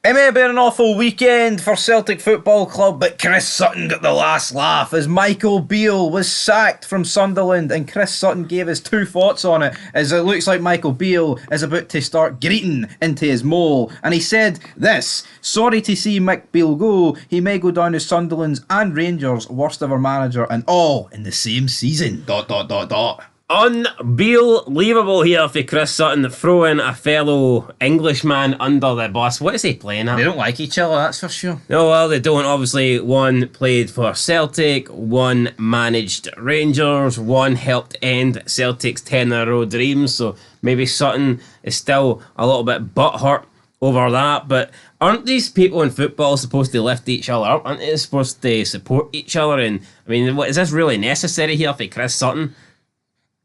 It may have been an awful weekend for Celtic Football Club, but Chris Sutton got the last laugh as Michael Beale was sacked from Sunderland, and Chris Sutton gave his two thoughts on it, as it looks like Michael Beale is about to start greeting into his mole. And he said this: "Sorry to see Mick Beale go. He may go down as Sunderland's and Rangers' worst ever manager, and all in the same season. Dot dot dot dot." Unbelievable here for Chris Sutton throwing a fellow Englishman under the bus. What is he playing at? They don't like each other, that's for sure. No, well, they don't. Obviously, one played for Celtic, one managed Rangers, one helped end Celtic's 10-in-a-row dreams. So maybe Sutton is still a little bit butthurt over that. But aren't these people in football supposed to lift each other up? Aren't they supposed to support each other? And I mean, is this really necessary here for Chris Sutton?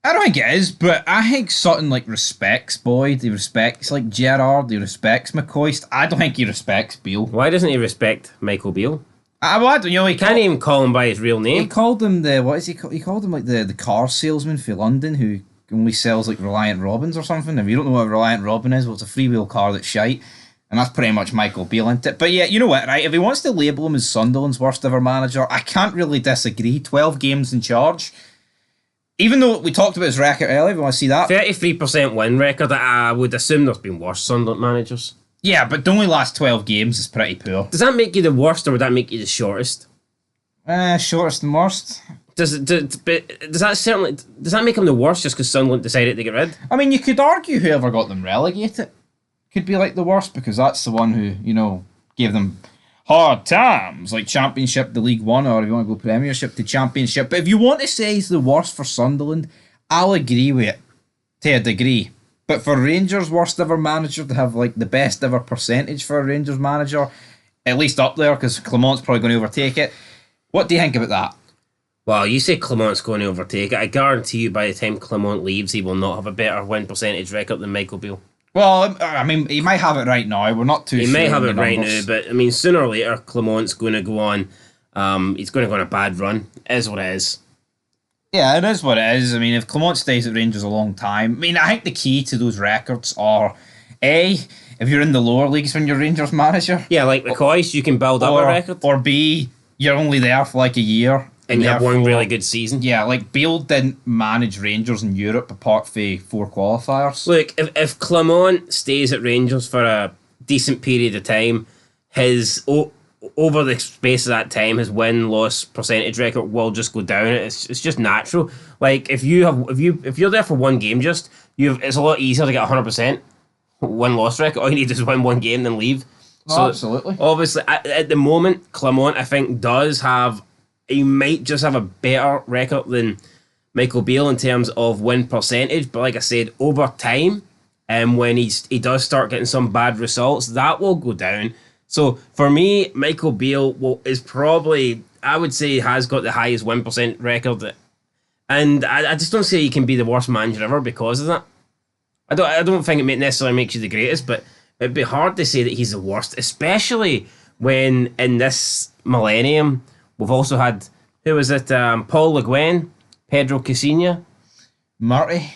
I don't think it is, but I think Sutton respects Boyd. He respects Gerrard. He respects McCoist. I don't think he respects Beale. Why doesn't he respect Michael Beale? Well, I don't know. He can't even call him by his real name. He called him he called him the car salesman for London who only sells Reliant Robins or something. If you don't know what a Reliant Robin is, well, it's a freewheel car that's shite. And that's pretty much Michael Beale, isn't it? But yeah, you know what, right? If he wants to label him as Sunderland's worst ever manager, I can't really disagree. 12 games in charge. Even though we talked about his record earlier, we want to see that. 33% win record. I would assume there's been worse Sunderland managers. Yeah, but the only last 12 games is pretty poor. Does that make you the worst, or would that make you the shortest? Shortest and worst. Does that make him the worst just because Sunderland decided to get rid? I mean, you could argue whoever got them relegated could be the worst, because that's the one who, gave them hard times, like Championship to League One, or if you want to go Premiership to Championship. But if you want to say he's the worst for Sunderland, I'll agree with it to a degree. But for Rangers' worst ever manager to have the best ever percentage for a Rangers manager, at least up there, because Clement's probably going to overtake it. What do you think about that? Well, you say Clement's going to overtake it. I guarantee you by the time Clement leaves, he will not have a better win percentage record than Michael Beale. Well, I mean, he might have it right now. We're not too sure. He may have it right now, but I mean, sooner or later, Clement's going to go on. He's going to go on a bad run. It is what it is. Yeah, it is what it is. I mean, if Clement stays at Rangers a long time, I mean, I think the key to those records are A, if you're in the lower leagues when you're Rangers manager. Yeah, like McCoist, you can build up a record. Or B, you're only there for a year. And you have one really good season. Yeah, Beale didn't manage Rangers in Europe apart from 4 qualifiers. Look, if Clement stays at Rangers for a decent period of time, his over the space of that time, his win-loss percentage record will just go down. It's just natural. If you're there for one game, it's a lot easier to get 100% win-loss record. All you need is win one game, then leave. So absolutely. Obviously, at the moment, Clement, I think, he might just have a better record than Michael Beale in terms of win percentage. But like I said, over time, when he does start getting some bad results, that will go down. So for me, Michael Beale is probably, I would say, has got the highest win percent record. And I just don't say he can be the worst manager ever because of that. I don't think it necessarily makes you the greatest, but it'd be hard to say that he's the worst, especially when in this millennium, we've also had, who was it? Paul Le Guen, Pedro Caixinha, Murty.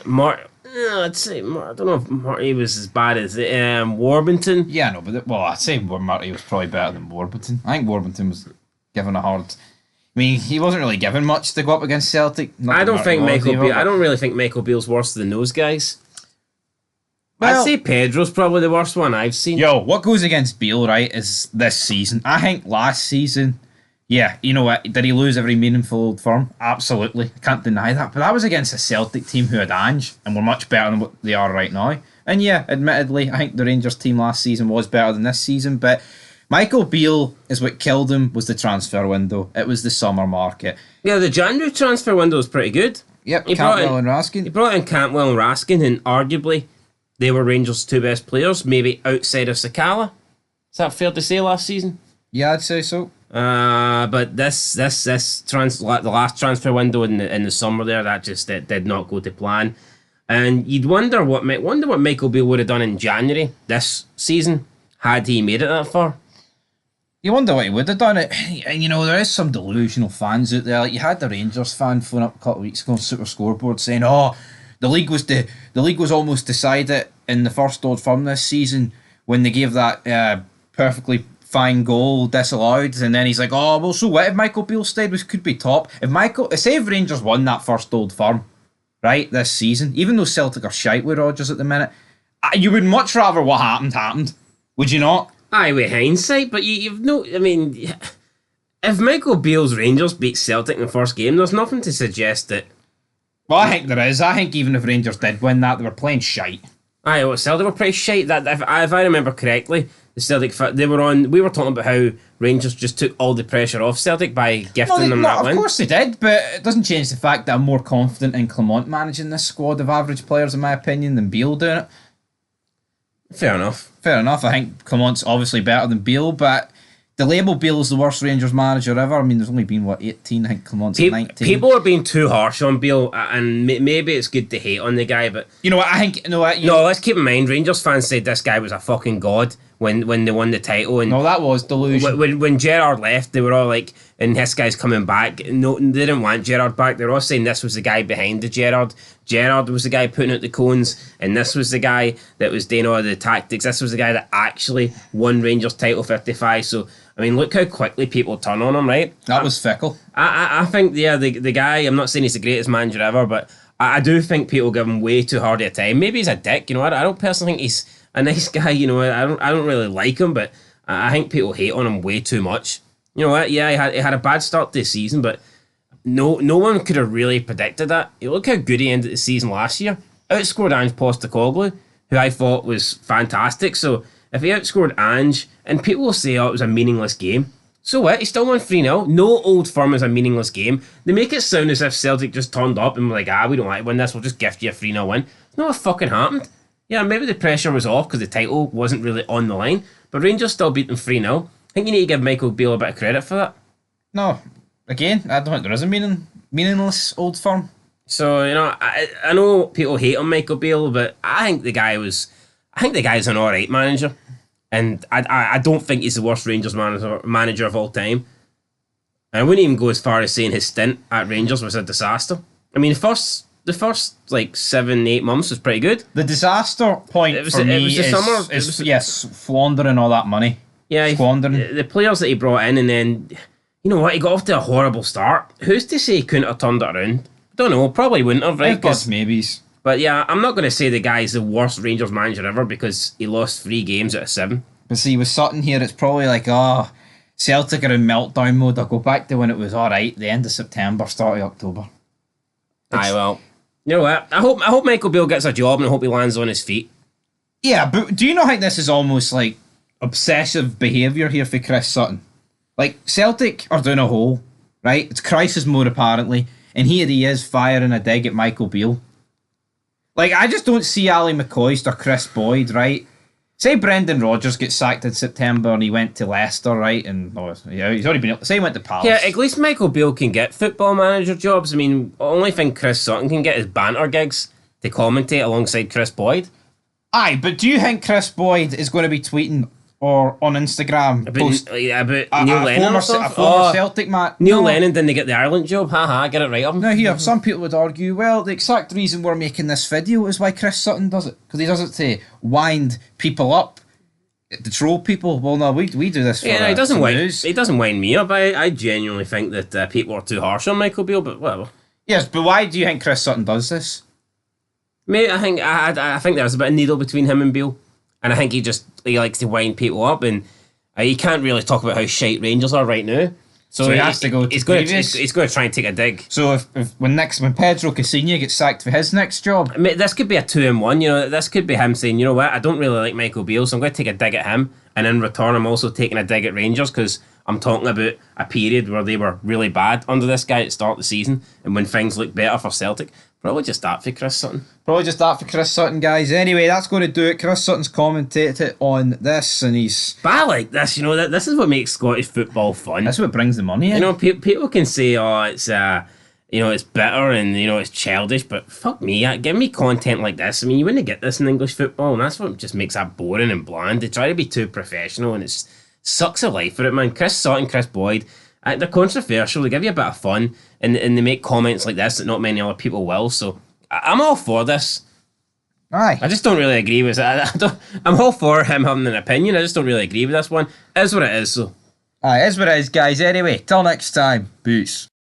I'd say, I don't know if Murty was as bad as Warburton. Yeah, no, but I'd say Murty was probably better than Warburton. I think Warburton was given a hard. I mean, he wasn't really given much to go up against Celtic. I don't really think Michael Beale's worse than those guys. Well, I'd say Pedro's probably the worst one I've seen. Yo, what goes against Beale, right, is this season. I think last season, yeah, you know what? Did he lose every meaningful Old Firm? Absolutely. I can't deny that. But that was against a Celtic team who had Ange and were much better than what they are right now. And yeah, admittedly, I think the Rangers team last season was better than this season. But Michael Beale is what killed him was the transfer window. It was the summer market. Yeah, the January transfer window was pretty good. Yep, Cantwell and Raskin. He brought in Cantwell and Raskin, and arguably they were Rangers' two best players, maybe outside of Sakala. Is that fair to say last season? Yeah, I'd say so. But the last transfer window in the summer there, that just did not go to plan, and you'd wonder what Michael Beale would have done in January this season had he made it that far. You wonder what he would have done. And there is some delusional fans out there. You had the Rangers fan phone up a couple of weeks ago on Super Scoreboard saying, "Oh, the league was almost decided in the first Old Firm this season when they gave that perfectly fine goal disallowed, and then he's like, oh, well, so what if Michael Beale stayed? We could be top. Say if Rangers won that first Old Firm, right, this season, even though Celtic are shite with Rodgers at the minute, you would much rather what happened, would you not? Aye, with hindsight, but you've no, I mean, if Michael Beale's Rangers beat Celtic in the first game, there's nothing to suggest that. Well, I think there is. I think even if Rangers did win that, they were playing shite. Aye, well, Celtic were pretty shite. That if I remember correctly, the Celtic we were talking about how Rangers just took all the pressure off Celtic by gifting them that win. Of course they did, but it doesn't change the fact that I'm more confident in Clement managing this squad of average players, in my opinion, than Beale doing it. Fair enough. I think Clement's obviously better than Beale, but the label Beale is the worst Rangers manager ever. I mean, there's only been 18. I think Clement's 19. People are being too harsh on Beale, and maybe it's good to hate on the guy, but you know what? I think no. Let's keep in mind, Rangers fans said this guy was a fucking god when they won the title, and no, that was delusion. When Gerrard left, they were all like, and this guy's coming back. No, they didn't want Gerrard back. They were all saying this was the guy behind the Gerrard. Gerrard was the guy putting out the cones, and this was the guy that was doing all the tactics. This was the guy that actually won Rangers title 55. So I mean, look how quickly people turn on him, right? That was fickle. I think, yeah, the guy, I'm not saying he's the greatest manager ever, but I do think people give him way too hard a time. Maybe he's a dick, you know. I don't personally think he's a nice guy, you know. I don't really like him, but I think people hate on him way too much. You know what? Yeah, he had a bad start this season, but no one could have really predicted that. Look how good he ended the season last year. Outscored Ange Postecoglou, who I thought was fantastic. So if he outscored Ange, and people will say, oh, it was a meaningless game. So what? He still won 3-0. No Old Firm is a meaningless game. They make it sound as if Celtic just turned up and were like, we don't like to win this, we'll just gift you a 3-0 win. It's not what fucking happened. Yeah, maybe the pressure was off because the title wasn't really on the line, but Rangers still beat them 3-0. I think you need to give Michael Beale a bit of credit for that. No, again, I don't think there is a meaningless Old Firm. So, you know, I know people hate on Michael Beale, but I think the guy's an alright manager. And I don't think he's the worst Rangers manager of all time. And I wouldn't even go as far as saying his stint at Rangers was a disaster. I mean, the first like 7-8 months was pretty good. The disaster point for me is squandering all that money. Yeah, squandering. The players that he brought in, and then, you know what, he got off to a horrible start. Who's to say he couldn't have turned it around? I don't know, probably wouldn't have, right? God's maybes. But yeah, I'm not going to say the guy's the worst Rangers manager ever because he lost 3 games out of 7. But see, with Sutton here, it's probably like, Celtic are in meltdown mode. I'll go back to when it was alright, the end of September, start of October. Aye, well, you know what? I hope Michael Beale gets a job and I hope he lands on his feet. Yeah, but do you not think this is almost like obsessive behaviour here for Chris Sutton? Like, Celtic are doing a hole, right? It's crisis mode apparently, and here he is firing a dig at Michael Beale. Like, I just don't see Ali McCoist or Chris Boyd, right? Say Brendan Rodgers gets sacked in September and he went to Leicester, right? And he's already been. Say he went to Palace. Yeah, at least Michael Beale can get football manager jobs. I mean, the only thing Chris Sutton can get is banter gigs to commentate alongside Chris Boyd. Aye, but do you think Chris Boyd is going to be tweeting or on Instagram about Neil Lennon or something? A former Celtic man. Neil Lennon didn't get the Ireland job. Haha, get it right up. Now here, some people would argue, well, the exact reason we're making this video is why Chris Sutton does it. Because he does it to wind people up, to troll people. Well, no, we do this for he doesn't news. He doesn't wind me up. I genuinely think that people are too harsh on Michael Beale, but whatever. Yes, but why do you think Chris Sutton does this? Mate, I think there's a bit of needle between him and Beale. And I think he likes to wind people up, and he can't really talk about how shite Rangers are right now. So he has to go. He's going to try and take a dig. So when Pedro Casinha gets sacked for his next job, I mean, this could be a 2-in-1. You know, this could be him saying, you know what, I don't really like Michael Beale, so I'm going to take a dig at him, and in return, I'm also taking a dig at Rangers because I'm talking about a period where they were really bad under this guy at the start of the season, and when things look better for Celtic. Probably just that for Chris Sutton. Guys. Anyway, that's going to do it. Chris Sutton's commentated on this, and he's... But I like this, you know, this is what makes Scottish football fun. That's what brings the money in. You know, people can say, it's it's bitter and, it's childish, but fuck me, give me content like this. I mean, you wouldn't get this in English football, and that's what just makes that boring and bland. They try to be too professional, and it sucks a life for it, man. Chris Sutton, Chris Boyd... they're controversial, they give you a bit of fun, and they make comments like this that not many other people will, so I'm all for this. Aye. I just don't really agree with that. I'm all for him having an opinion. I just don't really agree with this one. It is what it is, so. Aye, it is what it is, guys. Anyway, till next time. Peace.